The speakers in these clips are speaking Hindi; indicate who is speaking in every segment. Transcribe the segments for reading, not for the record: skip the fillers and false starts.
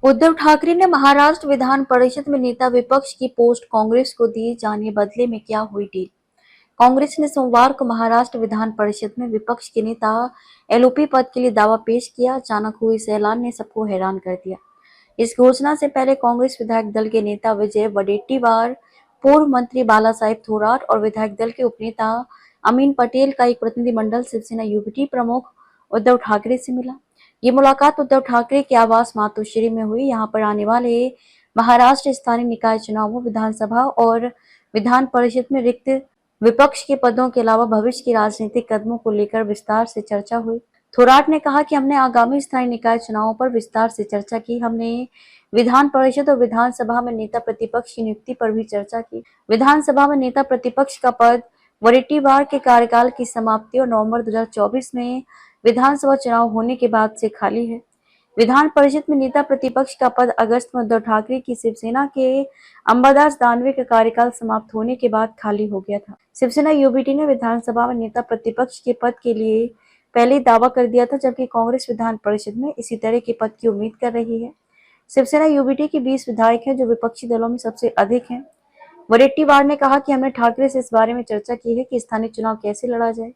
Speaker 1: उद्धव ठाकरे ने महाराष्ट्र विधान परिषद में नेता विपक्ष की पोस्ट कांग्रेस को दी, जानिए बदले में क्या हुई डील। कांग्रेस ने सोमवार को महाराष्ट्र विधान परिषद में विपक्ष के नेता एलओपी पद के लिए दावा पेश किया। अचानक हुई इस ऐलान ने सबको हैरान कर दिया। इस घोषणा से पहले कांग्रेस विधायक दल के नेता विजय वडेट्टीवार, पूर्व मंत्री बालासाहेब थोराट और विधायक दल के उपनेता अमीन पटेल का एक प्रतिनिधिमंडल शिवसेना यूबीटी प्रमुख उद्धव ठाकरे से मिला। ये मुलाकात उद्धव ठाकरे के आवास मातोश्री में हुई। यहाँ पर आने वाले महाराष्ट्र स्थानीय निकाय चुनावों, विधानसभा और विधान परिषद में रिक्त विपक्ष के पदों के अलावा भविष्य के राजनीतिक कदमों को लेकर विस्तार से चर्चा हुई। थोराट ने कहा कि हमने आगामी स्थानीय निकाय चुनावों पर विस्तार से चर्चा की। हमने विधान परिषद और विधानसभा में नेता प्रतिपक्ष की नियुक्ति पर भी चर्चा की। विधानसभा में नेता प्रतिपक्ष का पद वडेट्टीवार के कार्यकाल की समाप्ति और नवंबर 2024 में विधानसभा चुनाव होने के बाद से खाली है। विधान परिषद में नेता प्रतिपक्ष का पद अगस्त में उद्धव ठाकरे की शिवसेना के अंबादास दानवे का कार्यकाल समाप्त होने के बाद खाली हो गया था। शिवसेना यूबीटी ने विधानसभा में नेता प्रतिपक्ष के पद के लिए पहले दावा कर दिया था, जबकि कांग्रेस विधान परिषद में इसी तरह के पद की उम्मीद कर रही है। शिवसेना यूबीटी के 20 विधायक हैं, जो विपक्षी दलों में सबसे अधिक हैं। वडेट्टीवार ने कहा कि हमने ठाकरे से इस बारे में चर्चा की है कि स्थानीय चुनाव कैसे लड़ा जाए।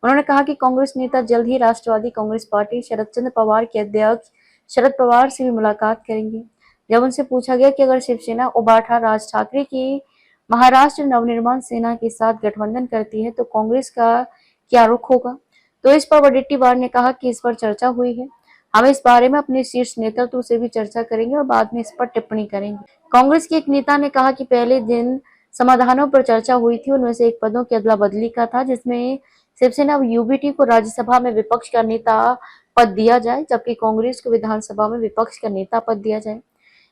Speaker 1: उन्होंने कहा कि कांग्रेस नेता जल्द ही राष्ट्रवादी कांग्रेस पार्टी शरद चंद्र पवार के अध्यक्ष शरद पवार से भी मुलाकात करेंगे। जब उनसे पूछा गया कि अगर शिवसेना उबाठा राज ठाकरे की महाराष्ट्र नवनिर्माण सेना के साथ गठबंधन करती है तो कांग्रेस का क्या रुख होगा, तो इस पर वडेट्टीवार ने कहा कि इस पर चर्चा हुई है। हम इस बारे में अपने शीर्ष नेतृत्व से भी चर्चा करेंगे और बाद में इस पर टिप्पणी करेंगे। कांग्रेस के एक नेता ने कहा कि पहले दिन समाधानों पर चर्चा हुई थी। उनमें से एक पदों की अदला बदली का था, जिसमें शिवसेना यूबीटी को राज्यसभा में विपक्ष का नेता पद दिया जाए, जबकि कांग्रेस को विधानसभा में विपक्ष का नेता पद दिया जाए,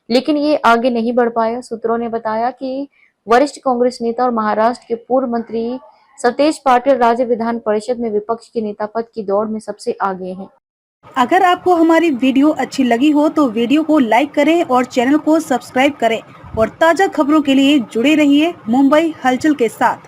Speaker 1: लेकिन ये आगे नहीं बढ़ पाया। सूत्रों ने बताया कि वरिष्ठ कांग्रेस नेता और महाराष्ट्र के पूर्व मंत्री सतेज पाटिल राज्य विधान परिषद में विपक्ष के नेता पद की दौड़ में सबसे आगे हैं।
Speaker 2: अगर आपको हमारी वीडियो अच्छी लगी हो तो वीडियो को लाइक करें और चैनल को सब्सक्राइब करें और ताज़ा खबरों के लिए जुड़े रहिए मुंबई हलचल के साथ।